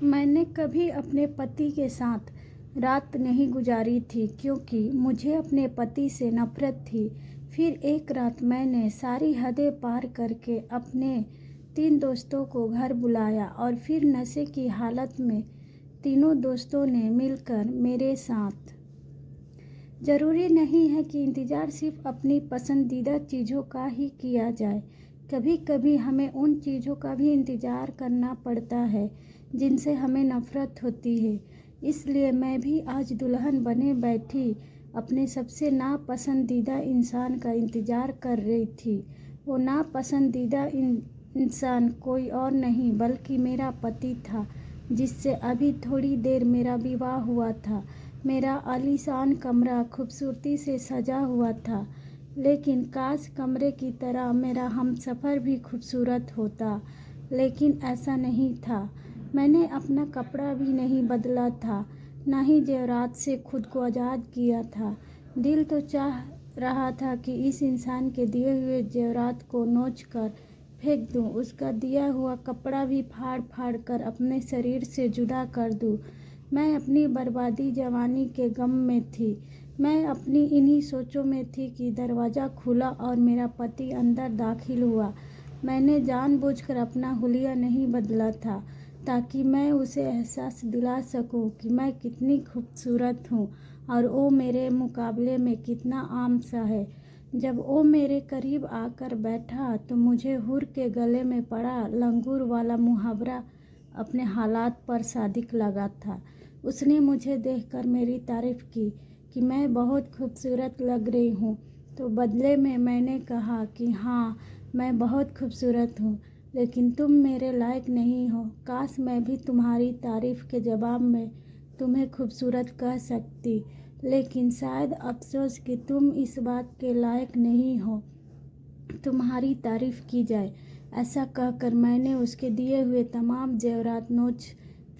मैंने कभी अपने पति के साथ रात नहीं गुजारी थी क्योंकि मुझे अपने पति से नफरत थी। फिर एक रात मैंने सारी हदें पार करके अपने 3 दोस्तों को घर बुलाया और फिर नशे की हालत में तीनों दोस्तों ने मिलकर मेरे साथ। ज़रूरी नहीं है कि इंतज़ार सिर्फ़ अपनी पसंदीदा चीज़ों का ही किया जाए। कभी कभी हमें उन चीज़ों का भी इंतज़ार करना पड़ता है जिनसे हमें नफ़रत होती है। इसलिए मैं भी आज दुल्हन बने बैठी अपने सबसे नापसंदीदा इंसान का इंतज़ार कर रही थी। वो नापसंदीदा इंसान कोई और नहीं बल्कि मेरा पति था, जिससे अभी थोड़ी देर मेरा विवाह हुआ था। मेरा आलीशान कमरा खूबसूरती से सजा हुआ था, लेकिन काश कमरे की तरह मेरा हमसफ़र भी खूबसूरत होता, लेकिन ऐसा नहीं था। मैंने अपना कपड़ा भी नहीं बदला था, न ही ज़ेवरात से खुद को आज़ाद किया था। दिल तो चाह रहा था कि इस इंसान के दिए हुए ज़ेवरात को नोच कर फेंक दूं, उसका दिया हुआ कपड़ा भी फाड़ फाड़ कर अपने शरीर से जुदा कर दूं। मैं अपनी बर्बादी जवानी के गम में थी। मैं अपनी इन्हीं सोचों में थी कि दरवाज़ा खुला और मेरा पति अंदर दाखिल हुआ। मैंने जानबूझकर अपना हुलिया नहीं बदला था ताकि मैं उसे एहसास दिला सकूं कि मैं कितनी खूबसूरत हूं और वो मेरे मुकाबले में कितना आम सा है। जब वो मेरे करीब आकर बैठा तो मुझे हुर के गले में पड़ा लंगूर वाला मुहावरा अपने हालात पर सादिक लगा था। उसने मुझे देखकर मेरी तारीफ़ की कि मैं बहुत खूबसूरत लग रही हूँ, तो बदले में मैंने कहा कि हाँ, मैं बहुत खूबसूरत हूँ, लेकिन तुम मेरे लायक नहीं हो। काश मैं भी तुम्हारी तारीफ़ के जवाब में तुम्हें खूबसूरत कह सकती, लेकिन शायद अफसोस कि तुम इस बात के लायक नहीं हो तुम्हारी तारीफ़ की जाए। ऐसा कहकर मैंने उसके दिए हुए तमाम ज़ेवरात नोच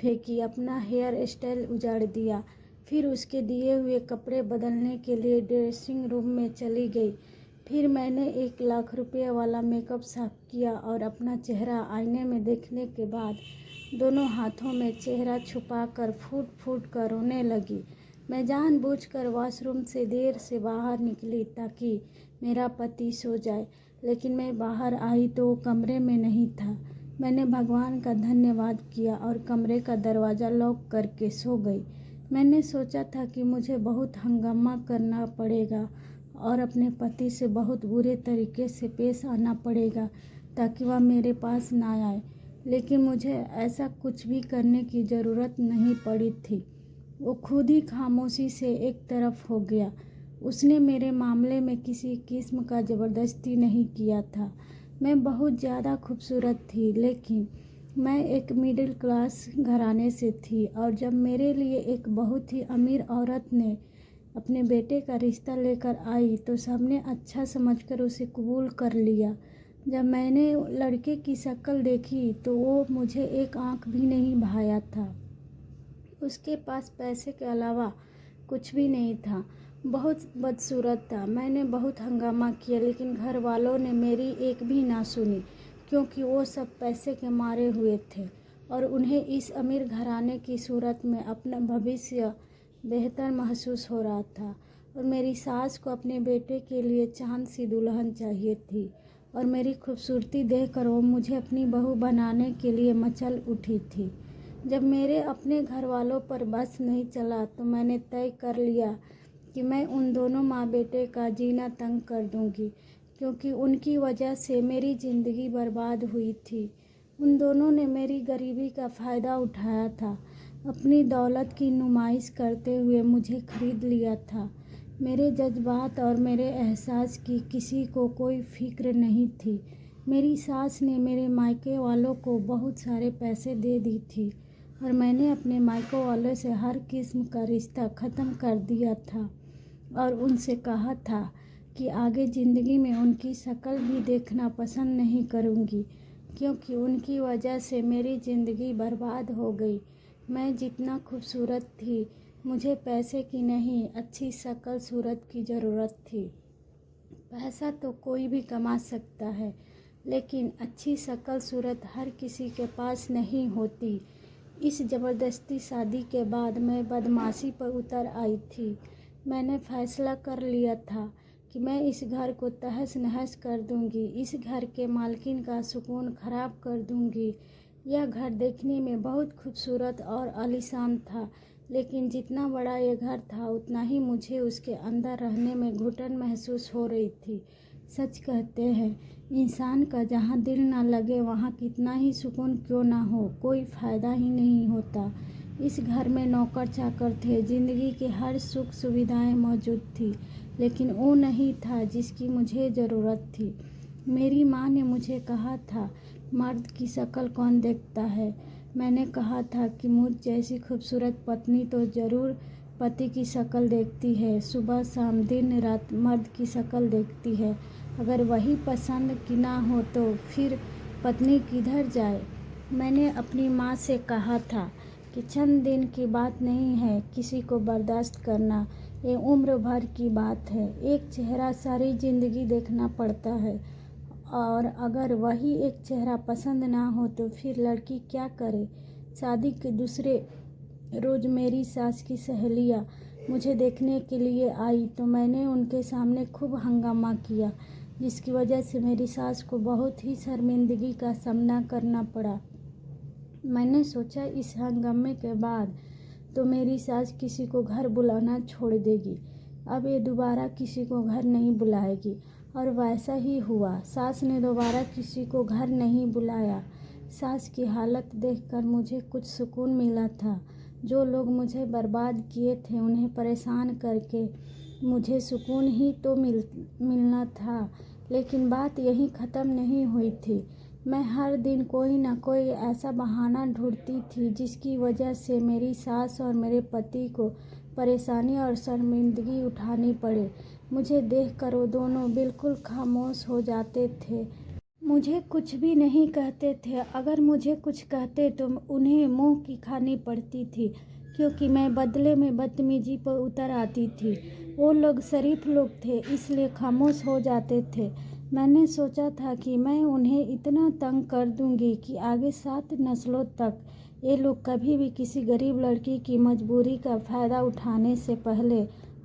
फेंकी, अपना हेयर स्टाइल उजाड़ दिया। फिर उसके दिए हुए कपड़े बदलने के लिए ड्रेसिंग रूम में चली गई। फिर मैंने 1 लाख रुपये वाला मेकअप साफ किया और अपना चेहरा आईने में देखने के बाद दोनों हाथों में चेहरा छुपाकर फूट फूट कर रोने लगी। मैं जानबूझकर वॉशरूम से देर से बाहर निकली ताकि मेरा पति सो जाए, लेकिन मैं बाहर आई तो वो कमरे में नहीं था। मैंने भगवान का धन्यवाद किया और कमरे का दरवाज़ा लॉक करके सो गई। मैंने सोचा था कि मुझे बहुत हंगामा करना पड़ेगा और अपने पति से बहुत बुरे तरीके से पेश आना पड़ेगा ताकि वह मेरे पास ना आए, लेकिन मुझे ऐसा कुछ भी करने की ज़रूरत नहीं पड़ी थी। वो खुद ही खामोशी से एक तरफ हो गया। उसने मेरे मामले में किसी किस्म का ज़बरदस्ती नहीं किया था। मैं बहुत ज़्यादा खूबसूरत थी, लेकिन मैं एक मिडिल क्लास घराने से थी, और जब मेरे लिए एक बहुत ही अमीर औरत ने अपने बेटे का रिश्ता लेकर आई तो सबने अच्छा समझकर उसे कबूल कर लिया। जब मैंने लड़के की शक्ल देखी तो वो मुझे एक आंख भी नहीं भाया था। उसके पास पैसे के अलावा कुछ भी नहीं था। बहुत बदसूरत था। मैंने बहुत हंगामा किया, लेकिन घर वालों ने मेरी एक भी ना सुनी, क्योंकि वो सब पैसे के मारे हुए थे और उन्हें इस अमीर घराने की सूरत में अपना भविष्य बेहतर महसूस हो रहा था। और मेरी सास को अपने बेटे के लिए चांद सी दुल्हन चाहिए थी, और मेरी खूबसूरती देखकर वो मुझे अपनी बहू बनाने के लिए मचल उठी थी। जब मेरे अपने घर वालों पर बस नहीं चला तो मैंने तय कर लिया कि मैं उन दोनों माँ बेटे का जीना तंग कर दूंगी, क्योंकि उनकी वजह से मेरी ज़िंदगी बर्बाद हुई थी। उन दोनों ने मेरी गरीबी का फ़ायदा उठाया था। अपनी दौलत की नुमाइश करते हुए मुझे खरीद लिया था। मेरे जज्बात और मेरे एहसास की किसी को कोई फिक्र नहीं थी। मेरी सास ने मेरे मायके वालों को बहुत सारे पैसे दे दी थी और मैंने अपने मायके वालों से हर किस्म का रिश्ता ख़त्म कर दिया था और उनसे कहा था कि आगे ज़िंदगी में उनकी शक्ल भी देखना पसंद नहीं करूँगी, क्योंकि उनकी वजह से मेरी ज़िंदगी बर्बाद हो गई। मैं जितना खूबसूरत थी, मुझे पैसे की नहीं, अच्छी शक्ल सूरत की ज़रूरत थी। पैसा तो कोई भी कमा सकता है, लेकिन अच्छी शक्ल सूरत हर किसी के पास नहीं होती। इस ज़बरदस्ती शादी के बाद मैं बदमाशी पर उतर आई थी। मैंने फैसला कर लिया था कि मैं इस घर को तहस नहस कर दूंगी, इस घर के मालकिन का सुकून खराब कर दूंगी। यह घर देखने में बहुत खूबसूरत और आलीशान था, लेकिन जितना बड़ा ये घर था उतना ही मुझे उसके अंदर रहने में घुटन महसूस हो रही थी। सच कहते हैं, इंसान का जहाँ दिल ना लगे वहाँ कितना ही सुकून क्यों ना हो, कोई फ़ायदा ही नहीं होता। इस घर में नौकर चाकर थे, जिंदगी की हर सुख सुविधाएं मौजूद थी, लेकिन वो नहीं था जिसकी मुझे ज़रूरत थी। मेरी माँ ने मुझे कहा था, मर्द की शक्ल कौन देखता है। मैंने कहा था कि मुझ जैसी खूबसूरत पत्नी तो ज़रूर पति की शक्ल देखती है, सुबह शाम दिन रात मर्द की शक्ल देखती है। अगर वही पसंद की ना हो तो फिर पत्नी किधर जाए। मैंने अपनी माँ से कहा था कि चंद दिन की बात नहीं है किसी को बर्दाश्त करना, ये उम्र भर की बात है। एक चेहरा सारी ज़िंदगी देखना पड़ता है, और अगर वही एक चेहरा पसंद ना हो तो फिर लड़की क्या करे। शादी के दूसरे रोज़ मेरी सास की सहेलियाँ मुझे देखने के लिए आई तो मैंने उनके सामने खूब हंगामा किया, जिसकी वजह से मेरी सास को बहुत ही शर्मिंदगी का सामना करना पड़ा। मैंने सोचा इस हंगामे के बाद तो मेरी सास किसी को घर बुलाना छोड़ देगी, अब ये दोबारा किसी को घर नहीं बुलाएगी। और वैसा ही हुआ, सास ने दोबारा किसी को घर नहीं बुलाया। सास की हालत देखकर मुझे कुछ सुकून मिला था। जो लोग मुझे बर्बाद किए थे उन्हें परेशान करके मुझे सुकून ही तो मिलना था। लेकिन बात यहीं ख़त्म नहीं हुई थी। मैं हर दिन कोई ना कोई ऐसा बहाना ढूंढती थी जिसकी वजह से मेरी सास और मेरे पति को परेशानी और शर्मिंदगी उठानी पड़े। मुझे देखकर वो दोनों बिल्कुल खामोश हो जाते थे, मुझे कुछ भी नहीं कहते थे। अगर मुझे कुछ कहते तो उन्हें मुंह की खानी पड़ती थी, क्योंकि मैं बदले में बदतमीजी पर उतर आती थी। वो लोग शरीफ लोग थे, इसलिए खामोश हो जाते थे। मैंने सोचा था कि मैं उन्हें इतना तंग कर दूंगी कि आगे 7 नस्लों तक ये लोग कभी भी किसी गरीब लड़की की मजबूरी का फ़ायदा उठाने से पहले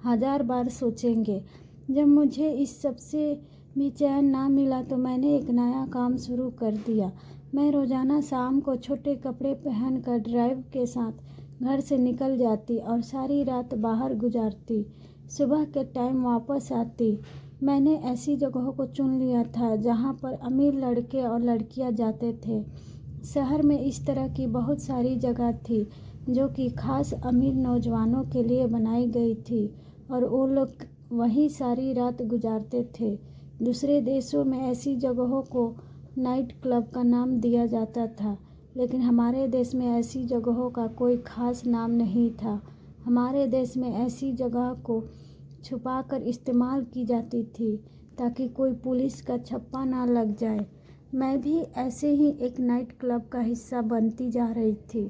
1000 बार सोचेंगे। जब मुझे इस सब से भी चैन ना मिला तो मैंने एक नया काम शुरू कर दिया। मैं रोज़ाना शाम को छोटे कपड़े पहनकर ड्राइव के साथ घर से निकल जाती और सारी रात बाहर गुजारती, सुबह के टाइम वापस आती। मैंने ऐसी जगहों को चुन लिया था जहाँ पर अमीर लड़के और लड़कियाँ जाते थे। शहर में इस तरह की बहुत सारी जगह थी जो कि खास अमीर नौजवानों के लिए बनाई गई थी, और वो लोग वहीं सारी रात गुजारते थे। दूसरे देशों में ऐसी जगहों को नाइट क्लब का नाम दिया जाता था, लेकिन हमारे देश में ऐसी जगहों का कोई खास नाम नहीं था। हमारे देश में ऐसी जगह को छुपाकर इस्तेमाल की जाती थी ताकि कोई पुलिस का छप्पा ना लग जाए। मैं भी ऐसे ही एक नाइट क्लब का हिस्सा बनती जा रही थी।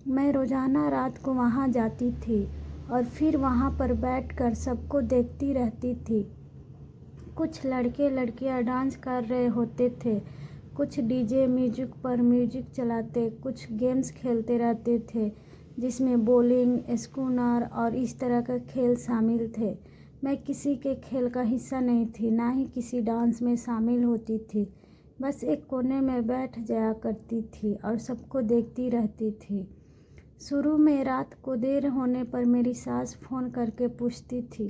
मैं रोज़ाना रात को वहाँ जाती थी और फिर वहाँ पर बैठकर सबको देखती रहती थी। कुछ लड़के लड़कियाँ डांस कर रहे होते थे, कुछ डीजे म्यूजिक पर म्यूजिक चलाते, कुछ गेम्स खेलते रहते थे जिसमें बॉलिंग, स्कूनर और इस तरह का खेल शामिल थे। मैं किसी के खेल का हिस्सा नहीं थी, ना ही किसी डांस में शामिल होती थी। बस एक कोने में बैठ जाया करती थी और सबको देखती रहती थी। शुरू में रात को देर होने पर मेरी सास फ़ोन करके पूछती थी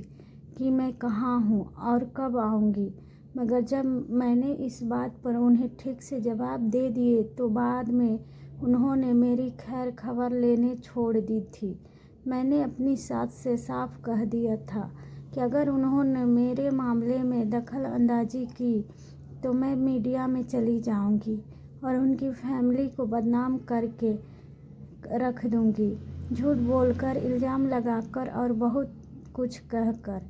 कि मैं कहाँ हूँ और कब आऊँगी, मगर जब मैंने इस बात पर उन्हें ठीक से जवाब दे दिए तो बाद में उन्होंने मेरी खैर खबर लेने छोड़ दी थी। मैंने अपनी सास से साफ कह दिया था कि अगर उन्होंने मेरे मामले में दखल अंदाजी की तो मैं मीडिया में चली जाऊंगी और उनकी फैमिली को बदनाम करके रख दूंगी, झूठ बोलकर, इल्ज़ाम लगाकर और बहुत कुछ कहकर।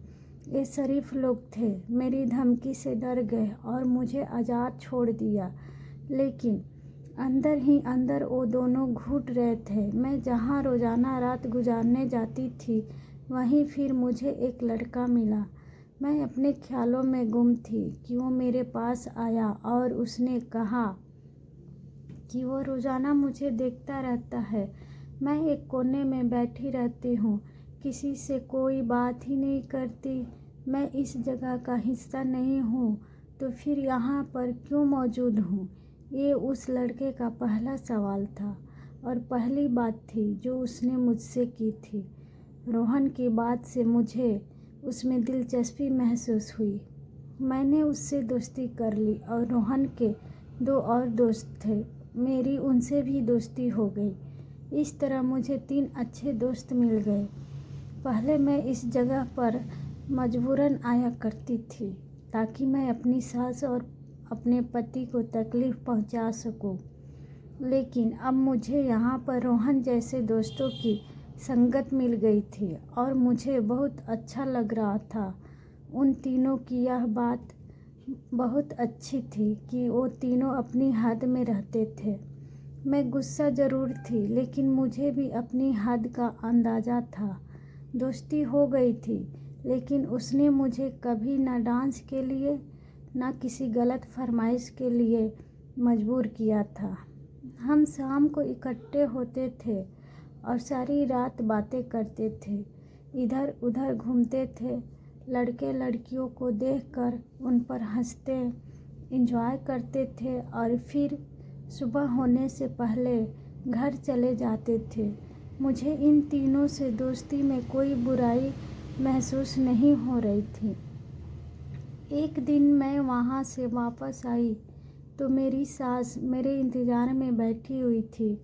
ये शरीफ लोग थे, मेरी धमकी से डर गए और मुझे आज़ाद छोड़ दिया। लेकिन अंदर ही अंदर वो दोनों घुट रहे थे। मैं जहाँ रोज़ाना रात गुजारने जाती थी वहीं फिर मुझे एक लड़का मिला। मैं अपने ख्यालों में गुम थी कि वो मेरे पास आया और उसने कहा कि वो रोज़ाना मुझे देखता रहता है। मैं एक कोने में बैठी रहती हूँ, किसी से कोई बात ही नहीं करती। मैं इस जगह का हिस्सा नहीं हूँ तो फिर यहाँ पर क्यों मौजूद हूँ? ये उस लड़के का पहला सवाल था और पहली बात थी जो उसने मुझसे की थी। रोहन की बात से मुझे उसमें दिलचस्पी महसूस हुई। मैंने उससे दोस्ती कर ली और रोहन के 2 और दोस्त थे, मेरी उनसे भी दोस्ती हो गई। इस तरह मुझे 3 अच्छे दोस्त मिल गए। पहले मैं इस जगह पर मजबूरन आया करती थी ताकि मैं अपनी सास और अपने पति को तकलीफ़ पहुंचा सकूं। लेकिन अब मुझे यहाँ पर रोहन जैसे दोस्तों की संगत मिल गई थी और मुझे बहुत अच्छा लग रहा था। उन तीनों की यह बात बहुत अच्छी थी कि वो तीनों अपनी हद में रहते थे। मैं गुस्सा ज़रूर थी लेकिन मुझे भी अपनी हद का अंदाज़ा था। दोस्ती हो गई थी लेकिन उसने मुझे कभी न डांस के लिए न किसी गलत फरमाइश के लिए मजबूर किया था। हम शाम को इकट्ठे होते थे और सारी रात बातें करते थे, इधर उधर घूमते थे, लड़के लड़कियों को देखकर उन पर हंसते, एंजॉय करते थे और फिर सुबह होने से पहले घर चले जाते थे। मुझे इन तीनों से दोस्ती में कोई बुराई महसूस नहीं हो रही थी। एक दिन मैं वहाँ से वापस आई तो मेरी सास मेरे इंतज़ार में बैठी हुई थी।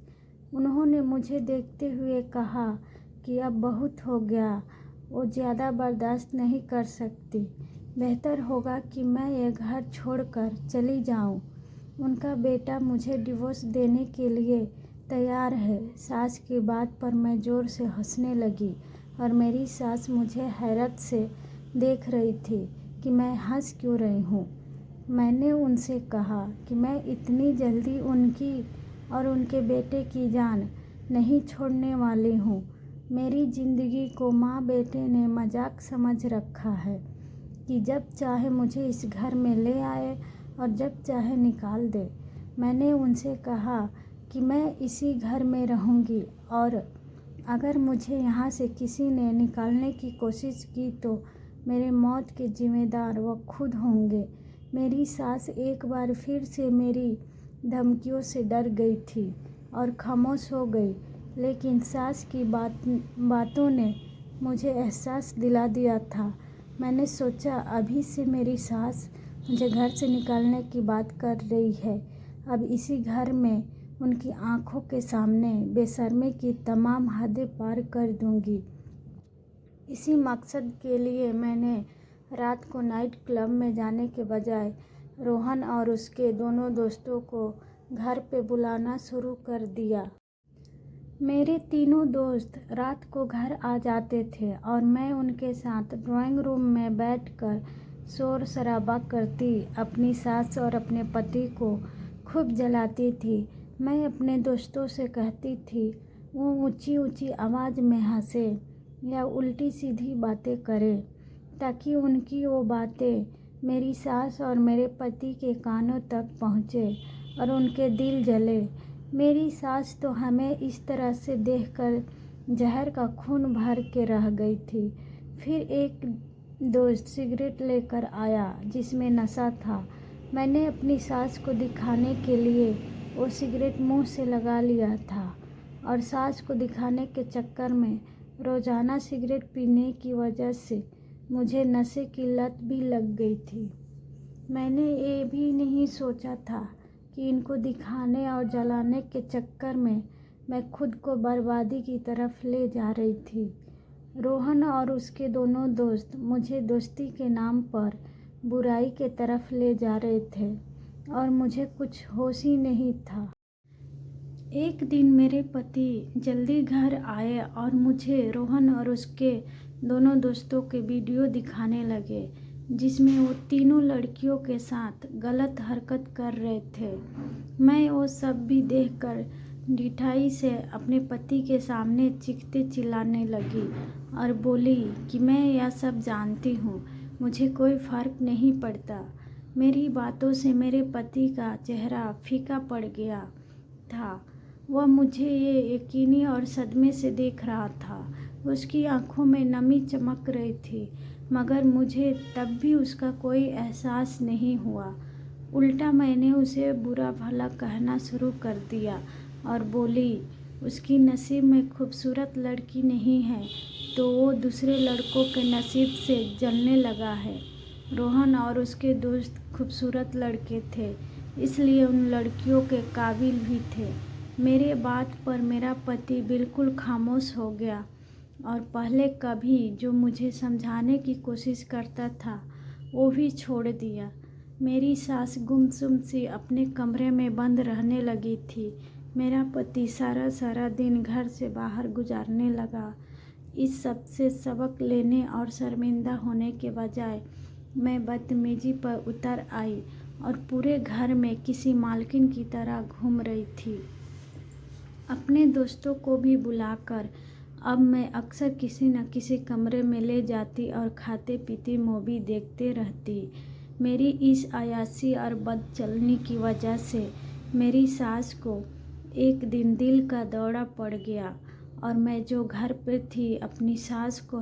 उन्होंने मुझे देखते हुए कहा कि अब बहुत हो गया, वो ज़्यादा बर्दाश्त नहीं कर सकती, बेहतर होगा कि मैं ये घर छोड़कर चली जाऊं। उनका बेटा मुझे डिवोर्स देने के लिए तैयार है। सास की बात पर मैं ज़ोर से हंसने लगी और मेरी सास मुझे हैरत से देख रही थी कि मैं हंस क्यों रही हूँ। मैंने उनसे कहा कि मैं इतनी जल्दी उनकी और उनके बेटे की जान नहीं छोड़ने वाली हूँ। मेरी ज़िंदगी को माँ बेटे ने मजाक समझ रखा है कि जब चाहे मुझे इस घर में ले आए और जब चाहे निकाल दे। मैंने उनसे कहा कि मैं इसी घर में रहूँगी और अगर मुझे यहाँ से किसी ने निकालने की कोशिश की तो मेरे मौत के जिम्मेदार वो खुद होंगे। मेरी सास एक बार फिर से मेरी धमकियों से डर गई थी और खामोश हो गई, लेकिन सास की बातों ने मुझे एहसास दिला दिया था। मैंने सोचा अभी से मेरी सास मुझे घर से निकालने की बात कर रही है, अब इसी घर में उनकी आंखों के सामने बेशर्मी की तमाम हदें पार कर दूंगी। इसी मकसद के लिए मैंने रात को नाइट क्लब में जाने के बजाय रोहन और उसके दोनों दोस्तों को घर पे बुलाना शुरू कर दिया। मेरे तीनों दोस्त रात को घर आ जाते थे और मैं उनके साथ ड्राइंग रूम में बैठकर शोर शराबा करती, अपनी सास और अपने पति को खूब जलाती थी। मैं अपने दोस्तों से कहती थी वो ऊंची ऊंची आवाज़ में हंसे या उल्टी सीधी बातें करे ताकि उनकी वो बातें मेरी सास और मेरे पति के कानों तक पहुँचे और उनके दिल जले। मेरी सास तो हमें इस तरह से देखकर जहर का खून भर के रह गई थी। फिर एक दोस्त सिगरेट लेकर आया जिसमें नशा था। मैंने अपनी सास को दिखाने के लिए वो सिगरेट मुंह से लगा लिया था और सास को दिखाने के चक्कर में रोज़ाना सिगरेट पीने की वजह से मुझे नशे की लत भी लग गई थी। मैंने ये भी नहीं सोचा था कि इनको दिखाने और जलाने के चक्कर में मैं खुद को बर्बादी की तरफ ले जा रही थी। रोहन और उसके दोनों दोस्त मुझे दोस्ती के नाम पर बुराई के तरफ ले जा रहे थे और मुझे कुछ होश ही नहीं था। एक दिन मेरे पति जल्दी घर आए और मुझे रोहन और उसके दोनों दोस्तों के वीडियो दिखाने लगे जिसमें वो तीनों लड़कियों के साथ गलत हरकत कर रहे थे। मैं वो सब भी देखकर ढिठाई से अपने पति के सामने चीखते चिल्लाने लगी और बोली कि मैं यह सब जानती हूँ, मुझे कोई फ़र्क नहीं पड़ता। मेरी बातों से मेरे पति का चेहरा फीका पड़ गया। था। वह मुझे ये यकीनी और सदमे से देख रहा था। उसकी आंखों में नमी चमक रही थी, मगर मुझे तब भी उसका कोई एहसास नहीं हुआ। उल्टा मैंने उसे बुरा भला कहना शुरू कर दिया और बोली, उसकी नसीब में खूबसूरत लड़की नहीं है तो वो दूसरे लड़कों के नसीब से जलने लगा है। रोहन और उसके दोस्त खूबसूरत लड़के थे, इसलिए उन लड़कियों के काबिल भी थे। मेरे बात पर मेरा पति बिल्कुल खामोश हो गया और पहले कभी जो मुझे समझाने की कोशिश करता था वो भी छोड़ दिया। मेरी सास गुमसुम सी अपने कमरे में बंद रहने लगी थी। मेरा पति सारा सारा दिन घर से बाहर गुजारने लगा। इस सब से सबक लेने और शर्मिंदा होने के बजाय मैं बदतमीजी पर उतर आई और पूरे घर में किसी मालकिन की तरह घूम रही थी। अपने दोस्तों को भी बुलाकर अब मैं अक्सर किसी न किसी कमरे में ले जाती और खाते पीते मूवी देखते रहती। मेरी इस अयाशी और बदचलनी की वजह से मेरी सास को एक दिन दिल का दौरा पड़ गया और मैं जो घर पर थी अपनी सास को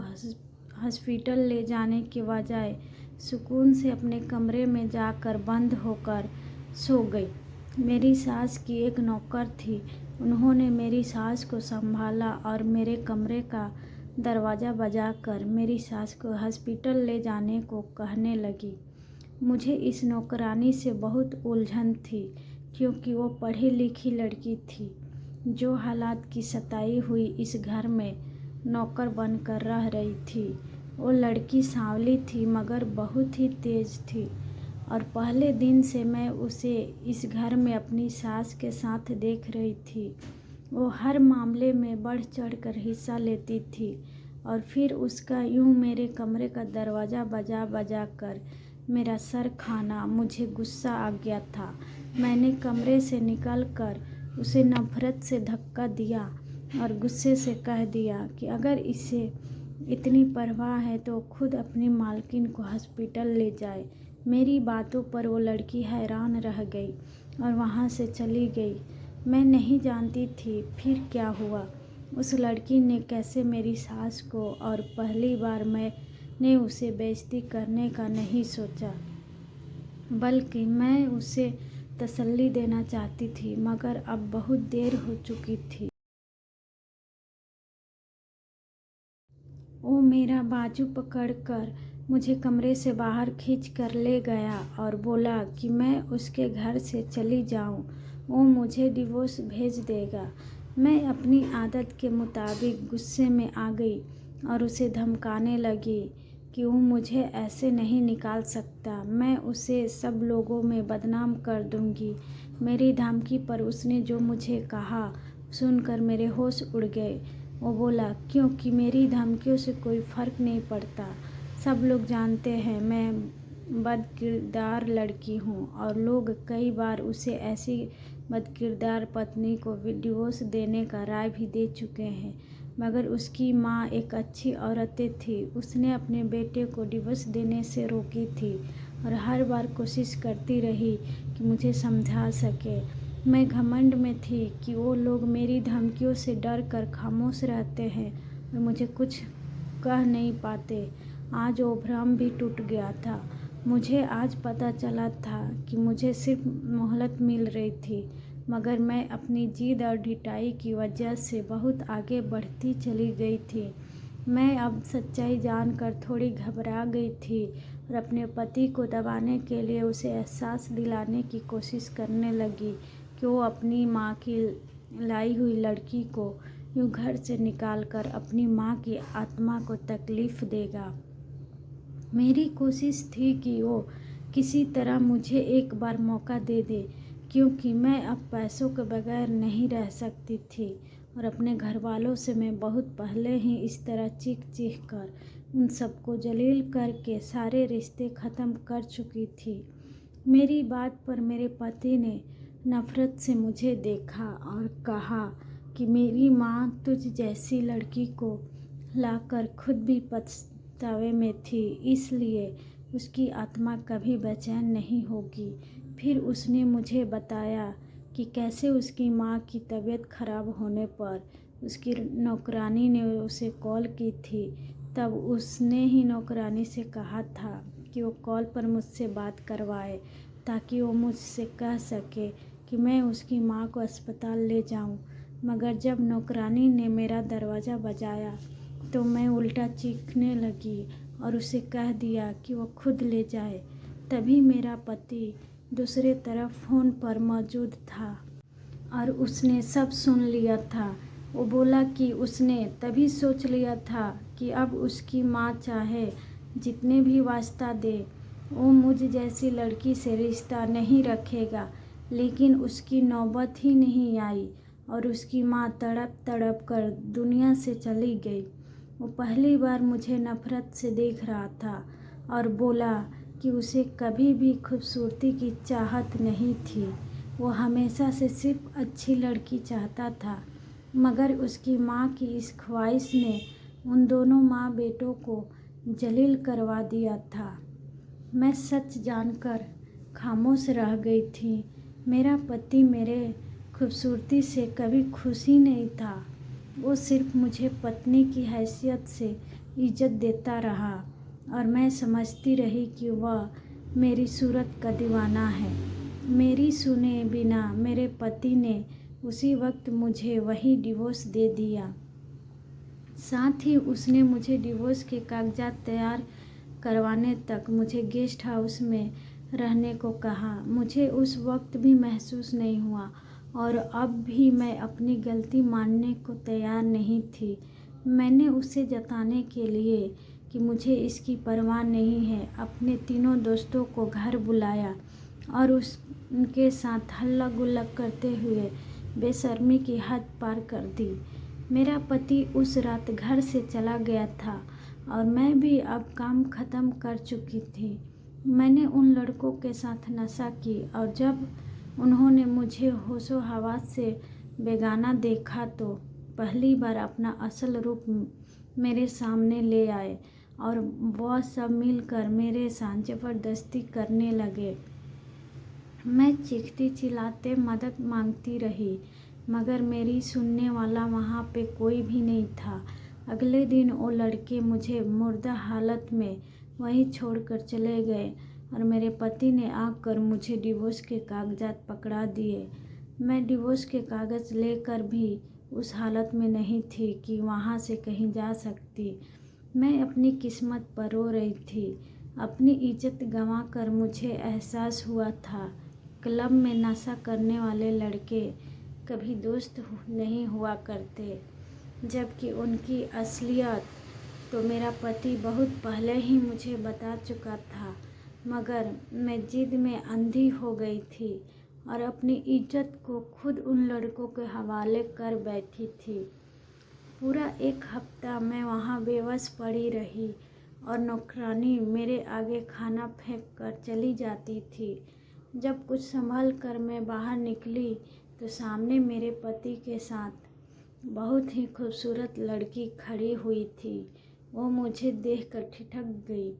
हॉस्पिटल ले जाने के बजाय सुकून से अपने कमरे में जाकर बंद होकर सो गई। मेरी सास की एक नौकर थी, उन्होंने मेरी सास को संभाला और मेरे कमरे का दरवाज़ा बजाकर मेरी सास को हॉस्पिटल ले जाने को कहने लगी। मुझे इस नौकरानी से बहुत उलझन थी, क्योंकि वो पढ़ी लिखी लड़की थी जो हालात की सताई हुई इस घर में नौकर बनकर रह रही थी। वो लड़की सांवली थी मगर बहुत ही तेज थी और पहले दिन से मैं उसे इस घर में अपनी सास के साथ देख रही थी। वो हर मामले में बढ़ चढ़ कर हिस्सा लेती थी और फिर उसका यूं मेरे कमरे का दरवाज़ा बजा बजा कर मेरा सर खाना मुझे गुस्सा आ गया था। मैंने कमरे से निकलकर उसे नफरत से धक्का दिया और गुस्से से कह दिया कि अगर इसे इतनी परवाह है तो खुद अपनी मालकिन को हॉस्पिटल ले जाए। मेरी बातों पर वो लड़की हैरान रह गई और वहाँ से चली गई। मैं नहीं जानती थी फिर क्या हुआ। उस लड़की ने कैसे मेरी सास को, और पहली बार मैंने उसे बेइज्जती करने का नहीं सोचा, बल्कि मैं उसे तसल्ली देना चाहती थी, मगर अब बहुत देर हो चुकी थी। वो मेरा बाजू पकड़कर मुझे कमरे से बाहर खींच कर ले गया और बोला कि मैं उसके घर से चली जाऊं, वो मुझे डिवोर्स भेज देगा। मैं अपनी आदत के मुताबिक गुस्से में आ गई और उसे धमकाने लगी कि वो मुझे ऐसे नहीं निकाल सकता, मैं उसे सब लोगों में बदनाम कर दूंगी। मेरी धमकी पर उसने जो मुझे कहा सुनकर मेरे होश उड़ गए। वो बोला, क्योंकि मेरी धमकियों से कोई फ़र्क नहीं पड़ता। सब लोग जानते हैं मैं बदकिरदार लड़की हूँ और लोग कई बार उसे ऐसी बदकिरदार पत्नी को डिवोर्स देने का राय भी दे चुके हैं, मगर उसकी माँ एक अच्छी औरत थी। उसने अपने बेटे को डिवोर्स देने से रोकी थी और हर बार कोशिश करती रही कि मुझे समझा सके। मैं घमंड में थी कि वो लोग मेरी धमकियों से डर कर खामोश रहते हैं और मुझे कुछ कह नहीं पाते। आज वो भ्रम भी टूट गया था। मुझे आज पता चला था कि मुझे सिर्फ मोहलत मिल रही थी, मगर मैं अपनी जिद और ढिठाई की वजह से बहुत आगे बढ़ती चली गई थी। मैं अब सच्चाई जानकर थोड़ी घबरा गई थी और अपने पति को दबाने के लिए उसे एहसास दिलाने की कोशिश करने लगी कि वो अपनी माँ की लाई हुई लड़की को यूँ घर से निकालकर अपनी माँ की आत्मा को तकलीफ़ देगा। मेरी कोशिश थी कि वो किसी तरह मुझे एक बार मौका दे दे, क्योंकि मैं अब पैसों के बगैर नहीं रह सकती थी और अपने घर वालों से मैं बहुत पहले ही इस तरह चीख चीख कर उन सबको जलील करके सारे रिश्ते ख़त्म कर चुकी थी। मेरी बात पर मेरे पति ने नफ़रत से मुझे देखा और कहा कि मेरी माँ तुझ जैसी लड़की को लाकर खुद भी पछतावे में थी, इसलिए उसकी आत्मा कभी बेचैन नहीं होगी। फिर उसने मुझे बताया कि कैसे उसकी माँ की तबीयत खराब होने पर उसकी नौकरानी ने उसे कॉल की थी। तब उसने ही नौकरानी से कहा था कि वो कॉल पर मुझसे बात करवाए ताकि वो मुझसे कह सके कि मैं उसकी माँ को अस्पताल ले जाऊं। मगर जब नौकरानी ने मेरा दरवाज़ा बजाया तो मैं उल्टा चीखने लगी और उसे कह दिया कि वो खुद ले जाए। तभी मेरा पति दूसरे तरफ फ़ोन पर मौजूद था और उसने सब सुन लिया था। वो बोला कि उसने तभी सोच लिया था कि अब उसकी माँ चाहे जितने भी वास्ता दे, वो मुझ जैसी लड़की से रिश्ता नहीं रखेगा। लेकिन उसकी नौबत ही नहीं आई और उसकी माँ तड़प तड़प कर दुनिया से चली गई। वो पहली बार मुझे नफ़रत से देख रहा था और बोला कि उसे कभी भी खूबसूरती की चाहत नहीं थी। वो हमेशा से सिर्फ अच्छी लड़की चाहता था। मगर उसकी माँ की इस ख्वाहिश ने उन दोनों माँ बेटों को जलील करवा दिया था। मैं सच जानकर खामोश रह गई थी। मेरा पति मेरे खूबसूरती से कभी खुश ही नहीं था। वो सिर्फ मुझे पत्नी की हैसियत से इज्जत देता रहा और मैं समझती रही कि वह मेरी सूरत का दीवाना है। मेरी सुने बिना मेरे पति ने उसी वक्त मुझे वही डिवोर्स दे दिया। साथ ही उसने मुझे डिवोर्स के कागजात तैयार करवाने तक मुझे गेस्ट हाउस में रहने को कहा। मुझे उस वक्त भी महसूस नहीं हुआ और अब भी मैं अपनी गलती मानने को तैयार नहीं थी। मैंने उसे जताने के लिए कि मुझे इसकी परवाह नहीं है, अपने तीनों दोस्तों को घर बुलाया और उनके साथ हल्ला गुल्ला करते हुए बेशर्मी की हद पार कर दी। मेरा पति उस रात घर से चला गया था और मैं भी अब काम ख़त्म कर चुकी थी। मैंने उन लड़कों के साथ नशा की और जब उन्होंने मुझे होशो हवास से बेगाना देखा तो पहली बार अपना असल रूप मेरे सामने ले आए और वह सब मिलकर मेरे साथ ज़बरदस्ती करने लगे। मैं चीखती चिल्लाते मदद मांगती रही मगर मेरी सुनने वाला वहाँ पे कोई भी नहीं था। अगले दिन वो लड़के मुझे मुर्दा हालत में वहीं छोड़कर चले गए और मेरे पति ने आकर मुझे डिवोर्स के कागजात पकड़ा दिए। मैं डिवोर्स के कागज़ लेकर भी उस हालत में नहीं थी कि वहाँ से कहीं जा सकती। मैं अपनी किस्मत पर रो रही थी। अपनी इज्जत गंवाकर मुझे एहसास हुआ था क्लब में नशा करने वाले लड़के कभी दोस्त नहीं हुआ करते, जबकि उनकी असलियत तो मेरा पति बहुत पहले ही मुझे बता चुका था। मगर मैं जिद में अंधी हो गई थी और अपनी इज्जत को खुद उन लड़कों के हवाले कर बैठी थी। पूरा एक हफ्ता मैं वहाँ बेबस पड़ी रही और नौकरानी मेरे आगे खाना फेंक कर चली जाती थी। जब कुछ संभल कर मैं बाहर निकली तो सामने मेरे पति के साथ बहुत ही खूबसूरत लड़की खड़ी हुई थी। वो मुझे देखकर ठिठक गई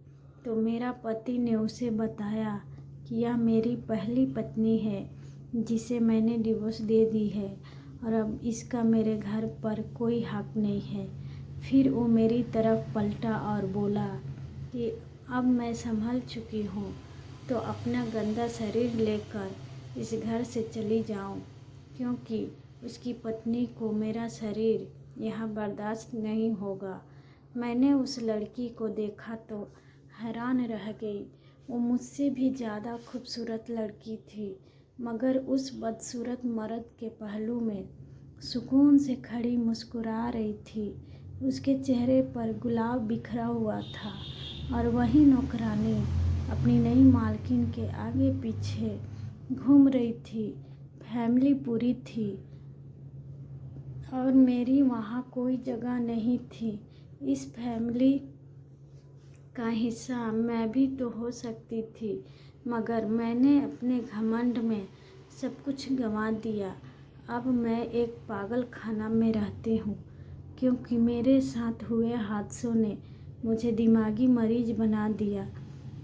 तो मेरा पति ने उसे बताया कि यह मेरी पहली पत्नी है जिसे मैंने डिवोर्स दे दी है और अब इसका मेरे घर पर कोई हक नहीं है। फिर वो मेरी तरफ पलटा और बोला कि अब मैं संभल चुकी हूँ तो अपना गंदा शरीर लेकर इस घर से चली जाऊँ, क्योंकि उसकी पत्नी को मेरा शरीर यहाँ बर्दाश्त नहीं होगा। मैंने उस लड़की को देखा तो हैरान रह गई। वो मुझसे भी ज़्यादा खूबसूरत लड़की थी, मगर उस बदसूरत मर्द के पहलू में सुकून से खड़ी मुस्कुरा रही थी। उसके चेहरे पर गुलाब बिखरा हुआ था और वही नौकरानी अपनी नई मालकिन के आगे पीछे घूम रही थी। फैमिली पूरी थी और मेरी वहाँ कोई जगह नहीं थी। इस फैमिली का हिस्सा मैं भी तो हो सकती थी, मगर मैंने अपने घमंड में सब कुछ गंवा दिया। अब मैं एक पागल खाना में रहती हूँ, क्योंकि मेरे साथ हुए हादसों ने मुझे दिमागी मरीज बना दिया।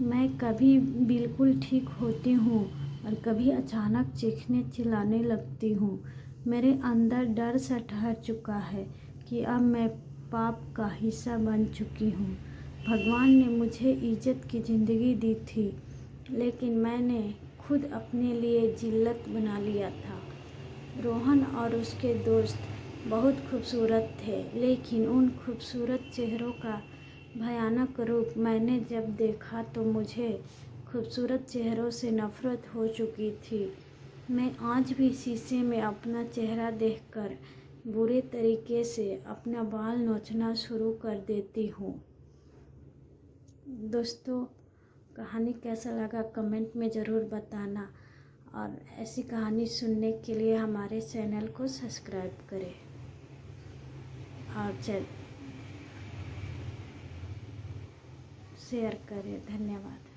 मैं कभी बिल्कुल ठीक होती हूँ और कभी अचानक चीखने चिल्लाने लगती हूँ। मेरे अंदर डर सा ठहर चुका है कि अब मैं पाप का हिस्सा बन चुकी हूँ। भगवान ने मुझे इज्जत की ज़िंदगी दी थी, लेकिन मैंने खुद अपने लिए जिल्लत बना लिया था। रोहन और उसके दोस्त बहुत खूबसूरत थे, लेकिन उन खूबसूरत चेहरों का भयानक रूप मैंने जब देखा तो मुझे खूबसूरत चेहरों से नफ़रत हो चुकी थी। मैं आज भी शीशे में अपना चेहरा देखकर बुरे तरीके से अपना बाल नोचना शुरू कर देती हूँ। दोस्तों, कहानी कैसा लगा कमेंट में ज़रूर बताना, और ऐसी कहानी सुनने के लिए हमारे चैनल को सब्सक्राइब करें और शेयर करें। धन्यवाद।